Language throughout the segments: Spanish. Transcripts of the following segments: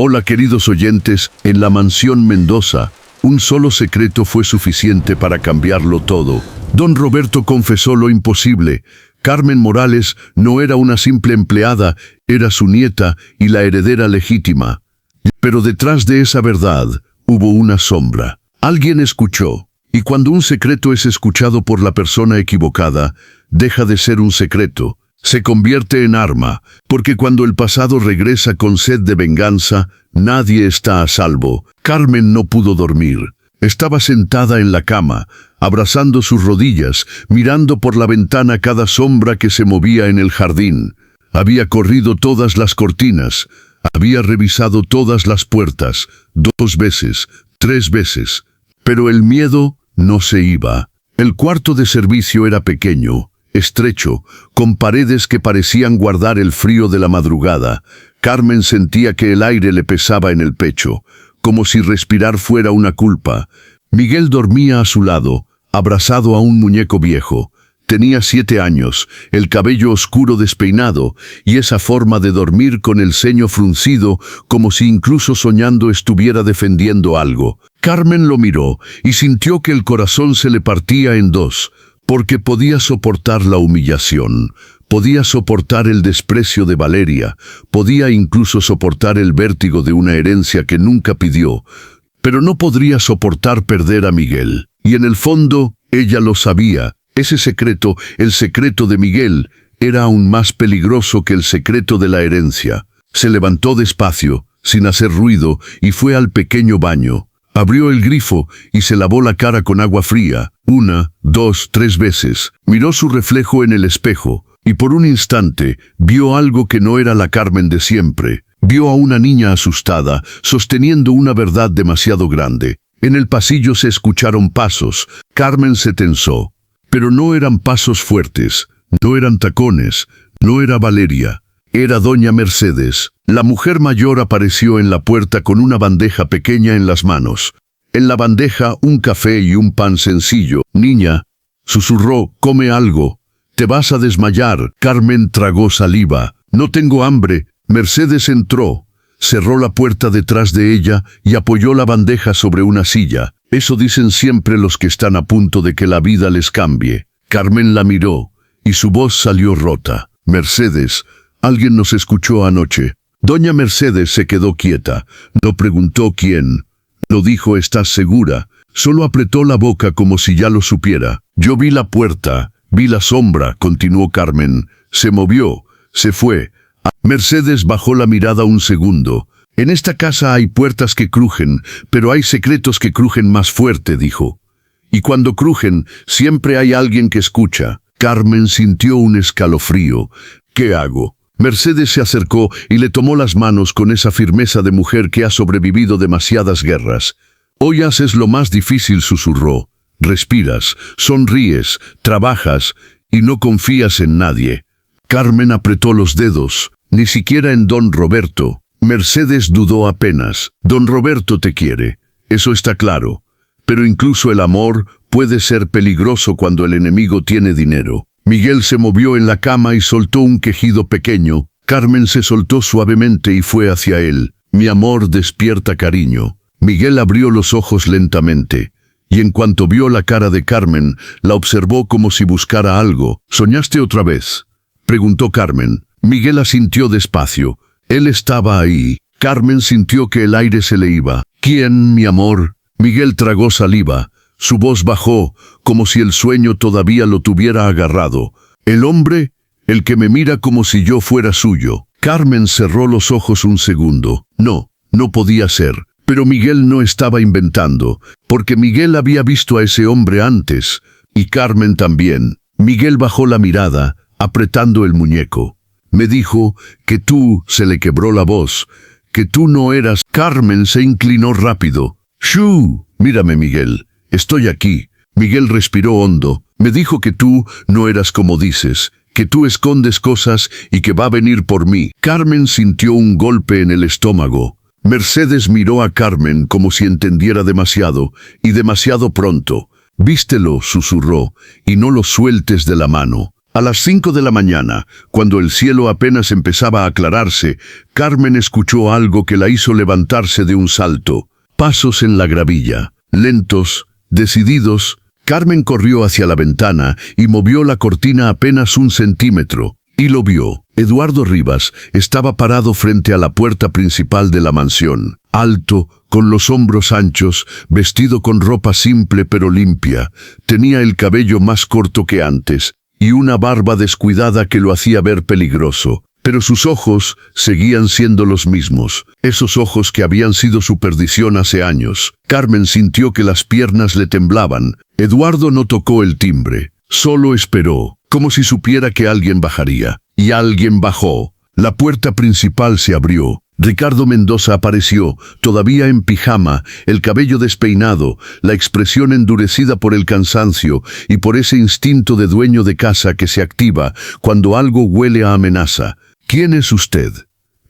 Hola queridos oyentes, en la mansión Mendoza, un solo secreto fue suficiente para cambiarlo todo. Don Roberto confesó lo imposible. Carmen Morales no era una simple empleada, era su nieta y la heredera legítima. Pero detrás de esa verdad hubo una sombra. Alguien escuchó, y cuando un secreto es escuchado por la persona equivocada, deja de ser un secreto. Se convierte en arma, porque cuando el pasado regresa con sed de venganza, nadie está a salvo. Carmen no pudo dormir. Estaba sentada en la cama, abrazando sus rodillas, mirando por la ventana cada sombra que se movía en el jardín. Había corrido todas las cortinas, había revisado todas las puertas, 2 veces, 3 veces. Pero el miedo no se iba. El cuarto de servicio era pequeño, estrecho, con paredes que parecían guardar el frío de la madrugada. Carmen sentía que el aire le pesaba en el pecho, como si respirar fuera una culpa. Miguel dormía a su lado, abrazado a un muñeco viejo. Tenía 7 años, el cabello oscuro despeinado, y esa forma de dormir con el ceño fruncido, como si incluso soñando estuviera defendiendo algo. Carmen lo miró, y sintió que el corazón se le partía en dos, porque podía soportar la humillación, podía soportar el desprecio de Valeria, podía incluso soportar el vértigo de una herencia que nunca pidió, pero no podría soportar perder a Miguel. Y en el fondo, ella lo sabía. Ese secreto, el secreto de Miguel, era aún más peligroso que el secreto de la herencia. Se levantó despacio, sin hacer ruido, y fue al pequeño baño. Abrió el grifo y se lavó la cara con agua fría, 1, 2, 3 veces. Miró su reflejo en el espejo, y por un instante vio algo que no era la Carmen de siempre. Vio a una niña asustada, sosteniendo una verdad demasiado grande. En el pasillo se escucharon pasos. Carmen se tensó. Pero no eran pasos fuertes, no eran tacones, no era Valeria. Era doña Mercedes. La mujer mayor apareció en la puerta con una bandeja pequeña en las manos. En la bandeja un café y un pan sencillo. «Niña», susurró, «come algo. Te vas a desmayar». Carmen tragó saliva. «No tengo hambre». Mercedes entró, cerró la puerta detrás de ella y apoyó la bandeja sobre una silla. Eso dicen siempre los que están a punto de que la vida les cambie. Carmen la miró, y su voz salió rota. «Mercedes, alguien nos escuchó anoche». Doña Mercedes se quedó quieta. No preguntó quién. No dijo «¿Estás segura?». Solo apretó la boca como si ya lo supiera. «Yo vi la puerta, vi la sombra», continuó Carmen. «Se movió, se fue». Mercedes bajó la mirada un segundo. «En esta casa hay puertas que crujen, pero hay secretos que crujen más fuerte», dijo. «Y cuando crujen, siempre hay alguien que escucha». Carmen sintió un escalofrío. «¿Qué hago?». Mercedes se acercó y le tomó las manos con esa firmeza de mujer que ha sobrevivido demasiadas guerras. «Hoy haces lo más difícil», susurró. «Respiras, sonríes, trabajas y no confías en nadie». Carmen apretó los dedos. Ni siquiera en Don Roberto. Mercedes dudó apenas. «Don Roberto te quiere, eso está claro. Pero incluso el amor puede ser peligroso cuando el enemigo tiene dinero». Miguel se movió en la cama y soltó un quejido pequeño. Carmen se soltó suavemente y fue hacia él. «Mi amor despierta cariño». Miguel abrió los ojos lentamente, y en cuanto vio la cara de Carmen, la observó como si buscara algo. «¿Soñaste otra vez?», preguntó Carmen. Miguel asintió despacio. Él estaba ahí. Carmen sintió que el aire se le iba. «¿Quién, mi amor?». Miguel tragó saliva. Su voz bajó, como si el sueño todavía lo tuviera agarrado. «El hombre, el que me mira como si yo fuera suyo». Carmen cerró los ojos un segundo. No podía ser. Pero Miguel no estaba inventando, porque Miguel había visto a ese hombre antes, y Carmen también. Miguel bajó la mirada, apretando el muñeco. «Me dijo que tú», se le quebró la voz, «que tú no eras». Carmen se inclinó rápido. «Shoo, mírame, Miguel, estoy aquí». Miguel respiró hondo. «Me dijo que tú no eras como dices, que tú escondes cosas y que va a venir por mí». Carmen sintió un golpe en el estómago. Mercedes miró a Carmen como si entendiera demasiado, y demasiado pronto. «Vístelo», susurró, «y no lo sueltes de la mano». A las 5 de la mañana, cuando el cielo apenas empezaba a aclararse, Carmen escuchó algo que la hizo levantarse de un salto. Pasos en la gravilla, lentos, decididos. Carmen corrió hacia la ventana y movió la cortina apenas 1 centímetro. Y lo vio. Eduardo Rivas estaba parado frente a la puerta principal de la mansión. Alto, con los hombros anchos, vestido con ropa simple pero limpia. Tenía el cabello más corto que antes y una barba descuidada que lo hacía ver peligroso. Pero sus ojos seguían siendo los mismos, esos ojos que habían sido su perdición hace años. Carmen sintió que las piernas le temblaban. Eduardo no tocó el timbre, solo esperó, como si supiera que alguien bajaría. Y alguien bajó. La puerta principal se abrió. Ricardo Mendoza apareció, todavía en pijama, el cabello despeinado, la expresión endurecida por el cansancio y por ese instinto de dueño de casa que se activa cuando algo huele a amenaza. «¿Quién es usted?»,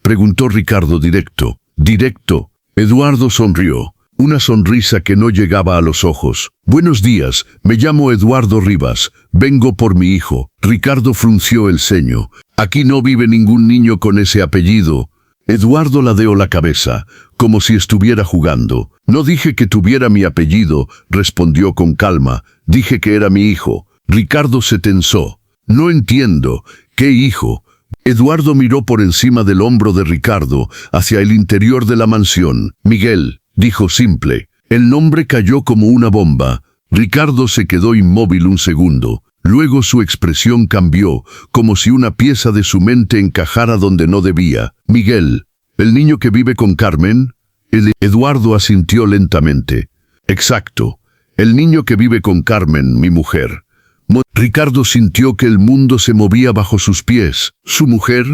preguntó Ricardo directo. Directo. Eduardo sonrió, una sonrisa que no llegaba a los ojos. «Buenos días, me llamo Eduardo Rivas, vengo por mi hijo». Ricardo frunció el ceño. «Aquí no vive ningún niño con ese apellido». Eduardo ladeó la cabeza, como si estuviera jugando. «No dije que tuviera mi apellido», respondió con calma. «Dije que era mi hijo». Ricardo se tensó. «No entiendo. ¿Qué hijo?». Eduardo miró por encima del hombro de Ricardo, hacia el interior de la mansión. «Miguel», dijo simple. El nombre cayó como una bomba. Ricardo se quedó inmóvil un segundo. Luego su expresión cambió, como si una pieza de su mente encajara donde no debía. «Miguel, ¿el niño que vive con Carmen?». Eduardo asintió lentamente. «Exacto, el niño que vive con Carmen, mi mujer». Ricardo sintió que el mundo se movía bajo sus pies. ¿Su mujer?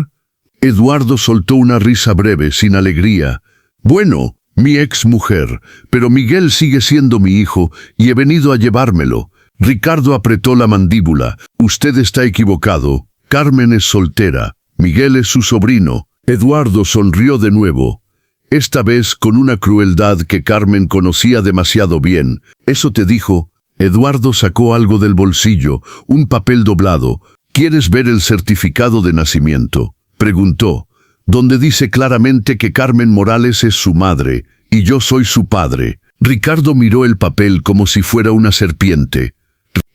Eduardo soltó una risa breve, sin alegría. «Bueno, mi ex mujer, pero Miguel sigue siendo mi hijo y he venido a llevármelo». Ricardo apretó la mandíbula. «Usted está equivocado. Carmen es soltera. Miguel es su sobrino». Eduardo sonrió de nuevo, esta vez con una crueldad que Carmen conocía demasiado bien. «¿Eso te dijo?». Eduardo sacó algo del bolsillo, un papel doblado. «¿Quieres ver el certificado de nacimiento?», preguntó, «donde dice claramente que Carmen Morales es su madre y yo soy su padre». Ricardo miró el papel como si fuera una serpiente.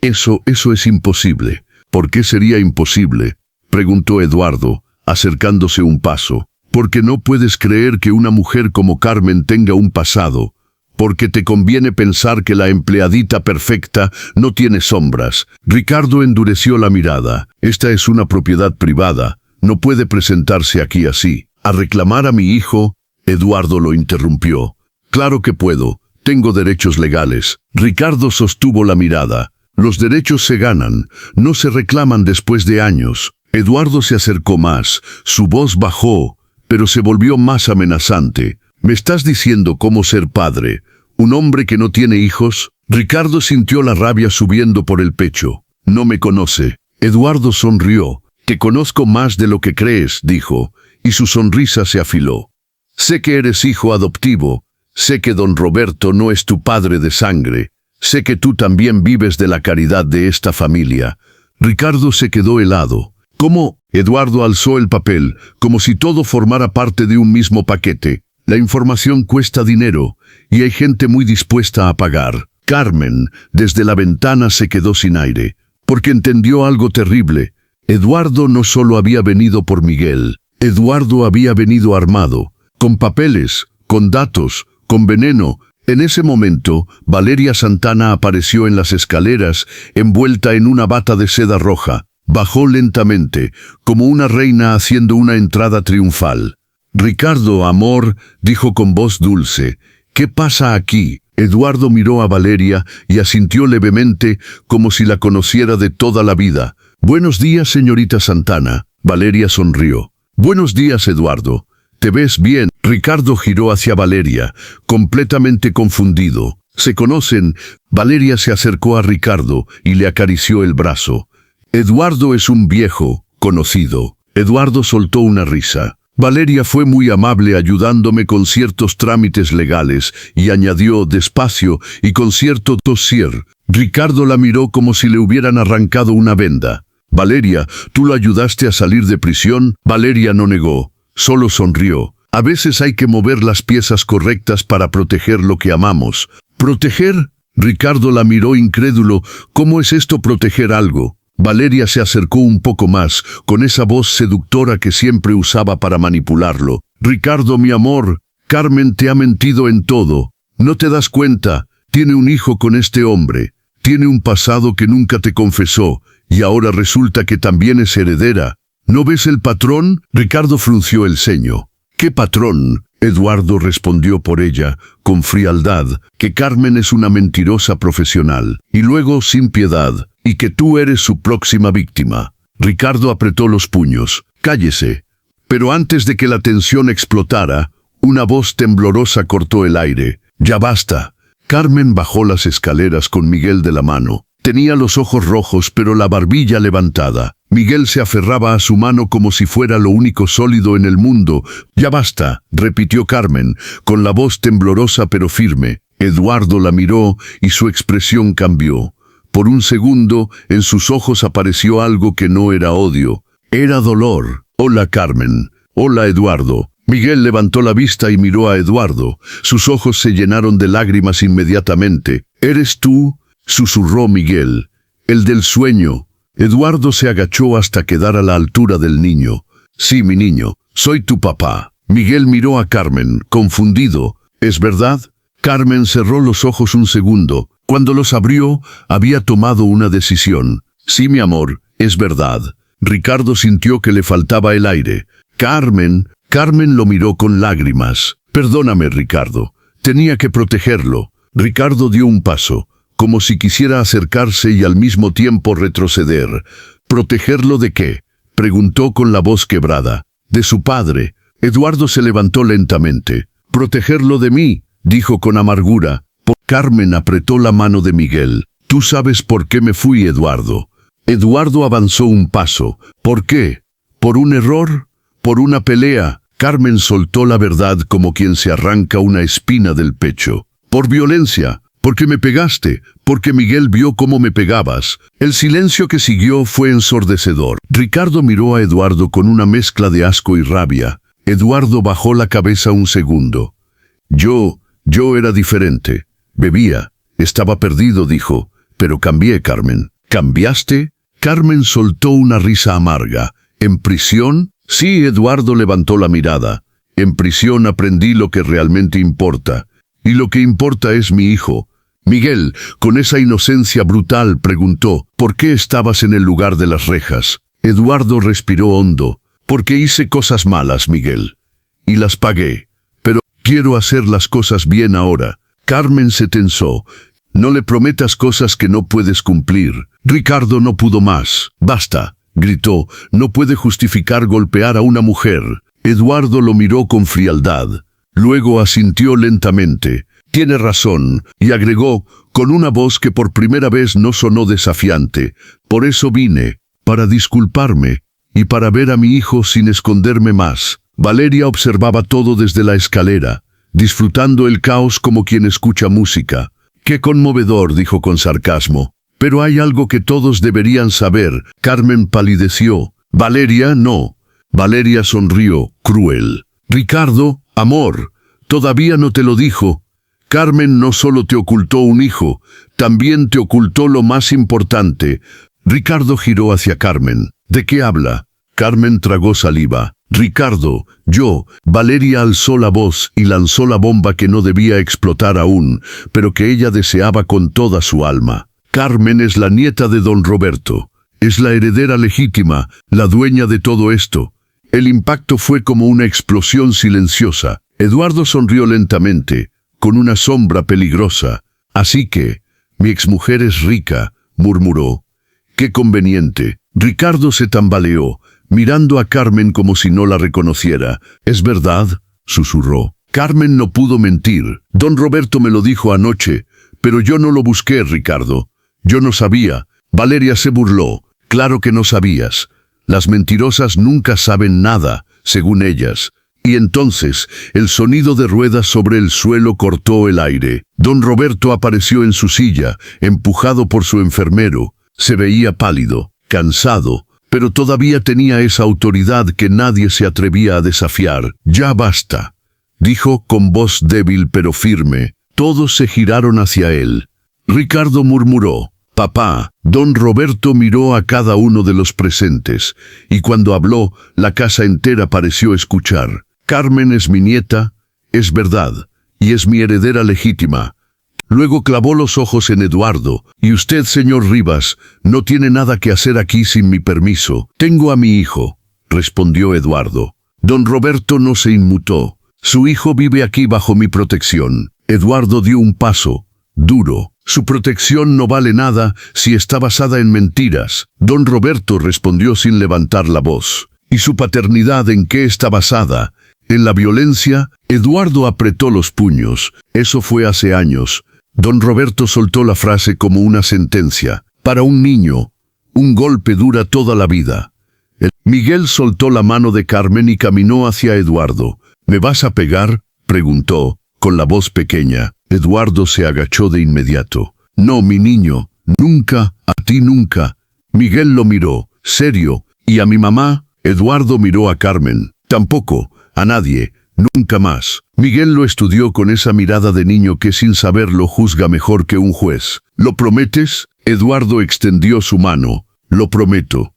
Eso es imposible». «¿Por qué sería imposible?», preguntó Eduardo, acercándose un paso. «Porque no puedes creer que una mujer como Carmen tenga un pasado. Porque te conviene pensar que la empleadita perfecta no tiene sombras». Ricardo endureció la mirada. «Esta es una propiedad privada. No puede presentarse aquí así. ¿A reclamar a mi hijo?». Eduardo lo interrumpió. «Claro que puedo. Tengo derechos legales». Ricardo sostuvo la mirada. «Los derechos se ganan, no se reclaman después de años». Eduardo se acercó más. Su voz bajó, pero se volvió más amenazante. «¿Me estás diciendo cómo ser padre? ¿Un hombre que no tiene hijos?». Ricardo sintió la rabia subiendo por el pecho. «No me conoce». Eduardo sonrió. «Te conozco más de lo que crees», dijo, y su sonrisa se afiló. «Sé que eres hijo adoptivo. Sé que don Roberto no es tu padre de sangre. Sé que tú también vives de la caridad de esta familia». Ricardo se quedó helado. «¿Cómo?». Eduardo alzó el papel, como si todo formara parte de un mismo paquete. «La información cuesta dinero, y hay gente muy dispuesta a pagar». Carmen, desde la ventana, se quedó sin aire, porque entendió algo terrible. Eduardo no solo había venido por Miguel. Eduardo había venido armado, con papeles, con datos, con veneno. En ese momento, Valeria Santana apareció en las escaleras, envuelta en una bata de seda roja. Bajó lentamente, como una reina haciendo una entrada triunfal. «Ricardo, amor», dijo con voz dulce, «¿qué pasa aquí?». Eduardo miró a Valeria y asintió levemente, como si la conociera de toda la vida. «Buenos días, señorita Santana». Valeria sonrió. «Buenos días, Eduardo. ¿Te ves bien?». Ricardo giró hacia Valeria, completamente confundido. «¿Se conocen?». Valeria se acercó a Ricardo y le acarició el brazo. «Eduardo es un viejo conocido». Eduardo soltó una risa. «Valeria fue muy amable ayudándome con ciertos trámites legales», y añadió despacio y con cierto tosier. Ricardo la miró como si le hubieran arrancado una venda. Valeria, ¿tú lo ayudaste a salir de prisión? Valeria no negó, solo sonrió. A veces hay que mover las piezas correctas para proteger lo que amamos. ¿Proteger? Ricardo la miró incrédulo. ¿Cómo es esto proteger algo? Valeria se acercó un poco más, con esa voz seductora que siempre usaba para manipularlo. Ricardo, mi amor, Carmen te ha mentido en todo. ¿No te das cuenta? Tiene un hijo con este hombre. Tiene un pasado que nunca te confesó, y ahora resulta que también es heredera. ¿No ves el patrón? Ricardo frunció el ceño. ¿Qué patrón? Eduardo respondió por ella, con frialdad, que Carmen es una mentirosa profesional, y luego sin piedad, y que tú eres su próxima víctima. Ricardo apretó los puños. Cállese. Pero antes de que la tensión explotara, una voz temblorosa cortó el aire. Ya basta. Carmen bajó las escaleras con Miguel de la mano. Tenía los ojos rojos pero la barbilla levantada. Miguel se aferraba a su mano como si fuera lo único sólido en el mundo. Ya basta, repitió Carmen, con la voz temblorosa pero firme. Eduardo la miró y su expresión cambió. Por un segundo, en sus ojos apareció algo que no era odio. Era dolor. Hola, Carmen. Hola, Eduardo. Miguel levantó la vista y miró a Eduardo. Sus ojos se llenaron de lágrimas inmediatamente. ¿Eres tú?, susurró Miguel. El del sueño. Eduardo se agachó hasta quedar a la altura del niño. Sí, mi niño, soy tu papá. Miguel miró a Carmen, confundido. ¿Es verdad? Carmen cerró los ojos un segundo. Cuando los abrió, había tomado una decisión. Sí, mi amor, es verdad. Ricardo sintió que le faltaba el aire. Carmen lo miró con lágrimas. Perdóname, Ricardo. Tenía que protegerlo. Ricardo dio un paso, como si quisiera acercarse y al mismo tiempo retroceder. ¿Protegerlo de qué?, preguntó con la voz quebrada. De su padre. Eduardo se levantó lentamente. Protegerlo de mí, dijo con amargura. Carmen apretó la mano de Miguel. Tú sabes por qué me fui, Eduardo. Eduardo avanzó un paso. ¿Por qué? ¿Por un error? ¿Por una pelea? Carmen soltó la verdad como quien se arranca una espina del pecho. Por violencia. Porque me pegaste, porque Miguel vio cómo me pegabas. El silencio que siguió fue ensordecedor. Ricardo miró a Eduardo con una mezcla de asco y rabia. Eduardo bajó la cabeza un segundo. Yo era diferente. Bebía. Estaba perdido, dijo. Pero cambié, Carmen. ¿Cambiaste? Carmen soltó una risa amarga. ¿En prisión? Sí, Eduardo levantó la mirada. En prisión aprendí lo que realmente importa. Y lo que importa es mi hijo. Miguel, con esa inocencia brutal, preguntó, ¿por qué estabas en el lugar de las rejas? Eduardo respiró hondo. Porque hice cosas malas, Miguel. Y las pagué. Pero quiero hacer las cosas bien ahora. Carmen se tensó. No le prometas cosas que no puedes cumplir. Ricardo no pudo más. Basta, gritó. No puede justificar golpear a una mujer. Eduardo lo miró con frialdad. Luego asintió lentamente. Tiene razón, y agregó, con una voz que por primera vez no sonó desafiante. Por eso vine, para disculparme, y para ver a mi hijo sin esconderme más. Valeria observaba todo desde la escalera, disfrutando el caos como quien escucha música. Qué conmovedor, dijo con sarcasmo. Pero hay algo que todos deberían saber. Carmen palideció. Valeria, no. Valeria sonrió, cruel. Ricardo, amor, todavía no te lo dijo. Carmen no solo te ocultó un hijo, también te ocultó lo más importante. Ricardo giró hacia Carmen. ¿De qué habla? Carmen tragó saliva. Ricardo, yo. Valeria alzó la voz y lanzó la bomba que no debía explotar aún, pero que ella deseaba con toda su alma. Carmen es la nieta de don Roberto. Es la heredera legítima, la dueña de todo esto. El impacto fue como una explosión silenciosa. Eduardo sonrió lentamente, con una sombra peligrosa. Así que, mi exmujer es rica, murmuró. Qué conveniente. Ricardo se tambaleó, mirando a Carmen como si no la reconociera. ¿Es verdad?, susurró. Carmen no pudo mentir. Don Roberto me lo dijo anoche, pero yo no lo busqué, Ricardo. Yo no sabía. Valeria se burló. Claro que no sabías. Las mentirosas nunca saben nada, según ellas. Y entonces, el sonido de ruedas sobre el suelo cortó el aire. Don Roberto apareció en su silla, empujado por su enfermero. Se veía pálido. cansado, pero todavía tenía esa autoridad que nadie se atrevía a desafiar. «Ya basta», dijo con voz débil pero firme. Todos se giraron hacia él. Ricardo murmuró: «Papá». Don Roberto miró a cada uno de los presentes, y cuando habló, la casa entera pareció escuchar. «Carmen es mi nieta, es verdad, y es mi heredera legítima». Luego clavó los ojos en Eduardo. «Y usted, señor Rivas, no tiene nada que hacer aquí sin mi permiso». «Tengo a mi hijo», respondió Eduardo. Don Roberto no se inmutó. «Su hijo vive aquí bajo mi protección». Eduardo dio un paso, duro. «Su protección no vale nada si está basada en mentiras». Don Roberto respondió sin levantar la voz. «¿Y su paternidad en qué está basada? ¿En la violencia?». Eduardo apretó los puños. «Eso fue hace años». Don Roberto soltó la frase como una sentencia. «Para un niño, un golpe dura toda la vida». Miguel soltó la mano de Carmen y caminó hacia Eduardo. «¿Me vas a pegar?», preguntó, con la voz pequeña. Eduardo se agachó de inmediato. «No, mi niño, nunca, a ti nunca». Miguel lo miró, serio. «¿Y a mi mamá?». Eduardo miró a Carmen. «Tampoco, a nadie, nunca más». Miguel lo estudió con esa mirada de niño que sin saberlo juzga mejor que un juez. «¿Lo prometes?». Eduardo extendió su mano. «Lo prometo».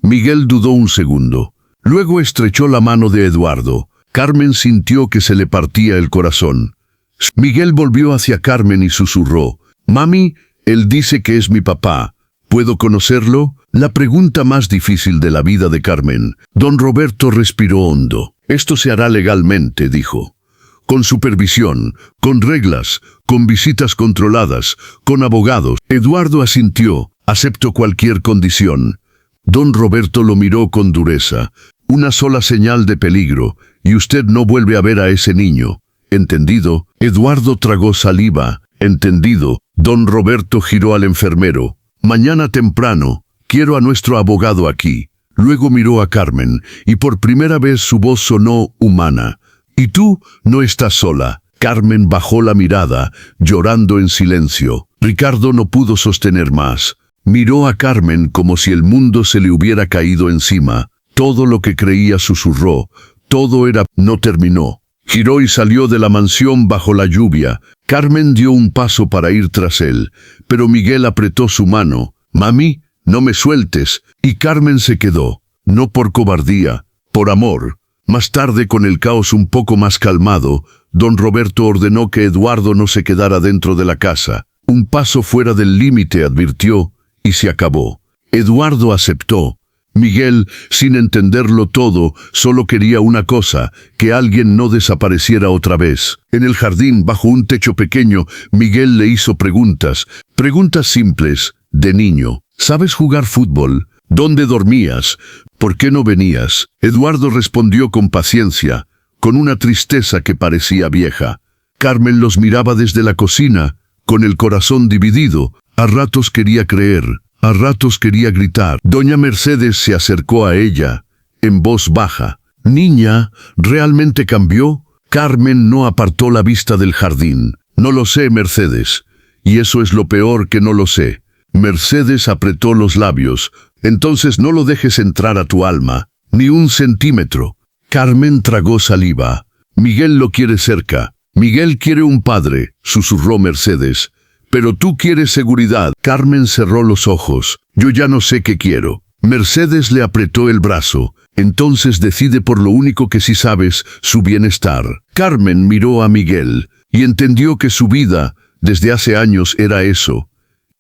Miguel dudó un segundo. Luego estrechó la mano de Eduardo. Carmen sintió que se le partía el corazón. Miguel volvió hacia Carmen y susurró: «Mami, él dice que es mi papá. ¿Puedo conocerlo?». La pregunta más difícil de la vida de Carmen. Don Roberto respiró hondo. «Esto se hará legalmente», dijo. «Con supervisión, con reglas, con visitas controladas, con abogados». Eduardo asintió. «Acepto cualquier condición». Don Roberto lo miró con dureza. «Una sola señal de peligro, y usted no vuelve a ver a ese niño. ¿Entendido?». Eduardo tragó saliva. «Entendido». Don Roberto giró al enfermero. «Mañana temprano, quiero a nuestro abogado aquí». Luego miró a Carmen, y por primera vez su voz sonó humana. «¿Y tú no estás sola?». Carmen bajó la mirada, llorando en silencio. Ricardo no pudo sostener más. Miró a Carmen como si el mundo se le hubiera caído encima. Todo lo que creía susurró. Todo era... No terminó. Giró y salió de la mansión bajo la lluvia. Carmen dio un paso para ir tras él, pero Miguel apretó su mano. «Mami, no me sueltes». Y Carmen se quedó. No por cobardía, por amor. Más tarde, con el caos un poco más calmado, don Roberto ordenó que Eduardo no se quedara dentro de la casa. «Un paso fuera del límite», advirtió, y se acabó. Eduardo aceptó. Miguel, sin entenderlo todo, solo quería una cosa: que alguien no desapareciera otra vez. En el jardín, bajo un techo pequeño, Miguel le hizo preguntas simples, de niño. «¿Sabes jugar fútbol? ¿Dónde dormías? ¿Por qué no venías?». Eduardo respondió con paciencia, con una tristeza que parecía vieja. Carmen los miraba desde la cocina, con el corazón dividido. A ratos quería creer, a ratos quería gritar. Doña Mercedes se acercó a ella, en voz baja. «Niña, ¿realmente cambió?». Carmen no apartó la vista del jardín. «No lo sé, Mercedes. Y eso es lo peor, que no lo sé». Mercedes apretó los labios. «Entonces no lo dejes entrar a tu alma, ni un centímetro». Carmen tragó saliva. «Miguel lo quiere cerca. Miguel quiere un padre», susurró Mercedes. «Pero tú quieres seguridad». Carmen cerró los ojos. «Yo ya no sé qué quiero». Mercedes le apretó el brazo. «Entonces decide por lo único que sí sabes, su bienestar». Carmen miró a Miguel, y entendió que su vida, desde hace años, era eso.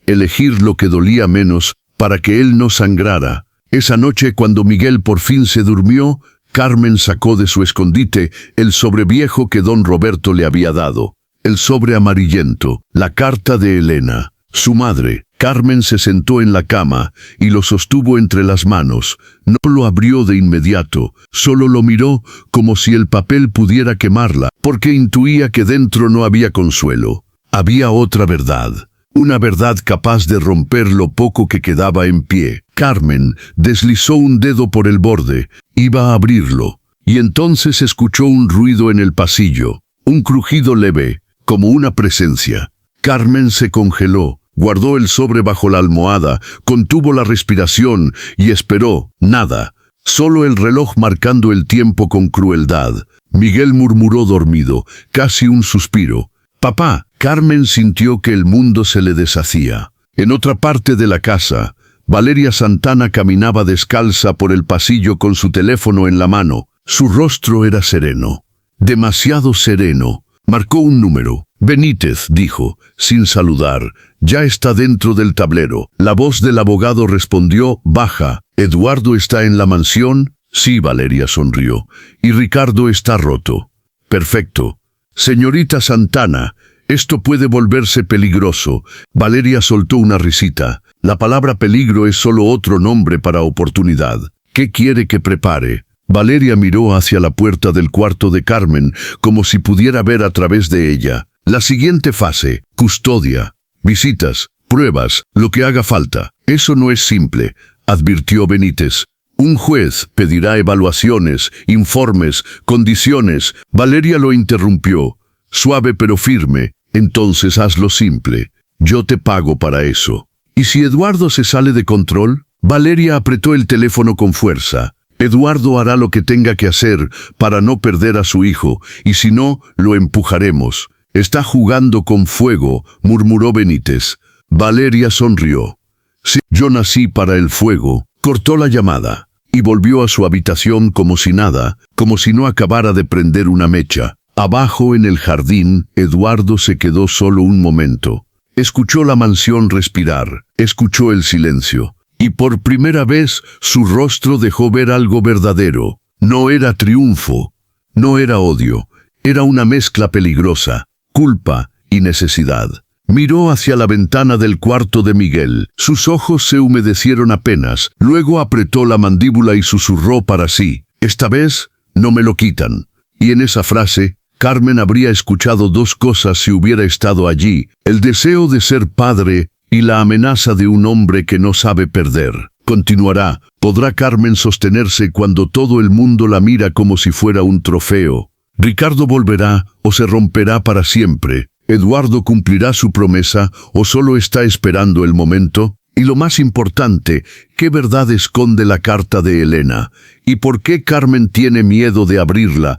Elegir lo que dolía menos, para que él no sangrara. Esa noche, cuando Miguel por fin se durmió, Carmen sacó de su escondite el sobre viejo que don Roberto le había dado. El sobre amarillento, la carta de Elena, su madre. Carmen se sentó en la cama y lo sostuvo entre las manos. No lo abrió de inmediato, solo lo miró como si el papel pudiera quemarla, porque intuía que dentro no había consuelo. Había otra verdad. Una verdad capaz de romper lo poco que quedaba en pie. Carmen deslizó un dedo por el borde. Iba a abrirlo. Y entonces escuchó un ruido en el pasillo. Un crujido leve, como una presencia. Carmen se congeló. Guardó el sobre bajo la almohada, contuvo la respiración y esperó. Nada. Solo el reloj marcando el tiempo con crueldad. Miguel murmuró dormido, casi un suspiro. «Papá». Carmen sintió que el mundo se le deshacía. En otra parte de la casa, Valeria Santana caminaba descalza por el pasillo con su teléfono en la mano. Su rostro era sereno. Demasiado sereno. Marcó un número. «Benítez», dijo, sin saludar. «Ya está dentro del tablero». La voz del abogado respondió, baja. «¿Eduardo está en la mansión?» «Sí», Valeria sonrió. «Y Ricardo está roto». «Perfecto». «Señorita Santana, esto puede volverse peligroso». Valeria soltó una risita. La palabra peligro es solo otro nombre para oportunidad. «¿Qué quiere que prepare?» Valeria miró hacia la puerta del cuarto de Carmen, como si pudiera ver a través de ella. La siguiente fase: custodia, visitas, pruebas, lo que haga falta. «Eso no es simple», advirtió Benítez. «Un juez pedirá evaluaciones, informes, condiciones». Valeria lo interrumpió, suave pero firme. «Entonces hazlo simple. Yo te pago para eso». «¿Y si Eduardo se sale de control?» Valeria apretó el teléfono con fuerza. «Eduardo hará lo que tenga que hacer para no perder a su hijo, y si no, lo empujaremos». «Está jugando con fuego», murmuró Benítez. Valeria sonrió. «Sí, yo nací para el fuego». Cortó la llamada y volvió a su habitación como si nada, como si no acabara de prender una mecha. Abajo en el jardín, Eduardo se quedó solo un momento. Escuchó la mansión respirar, escuchó el silencio. Y por primera vez su rostro dejó ver algo verdadero. No era triunfo, no era odio, era una mezcla peligrosa, culpa y necesidad. Miró hacia la ventana del cuarto de Miguel. Sus ojos se humedecieron apenas, luego apretó la mandíbula y susurró para sí: «Esta vez no me lo quitan». Y en esa frase, Carmen habría escuchado dos cosas si hubiera estado allí: el deseo de ser padre y la amenaza de un hombre que no sabe perder. Continuará. ¿Podrá Carmen sostenerse cuando todo el mundo la mira como si fuera un trofeo? ¿Ricardo volverá o se romperá para siempre? ¿Eduardo cumplirá su promesa o solo está esperando el momento? Y lo más importante, ¿qué verdad esconde la carta de Elena? ¿Y por qué Carmen tiene miedo de abrirla?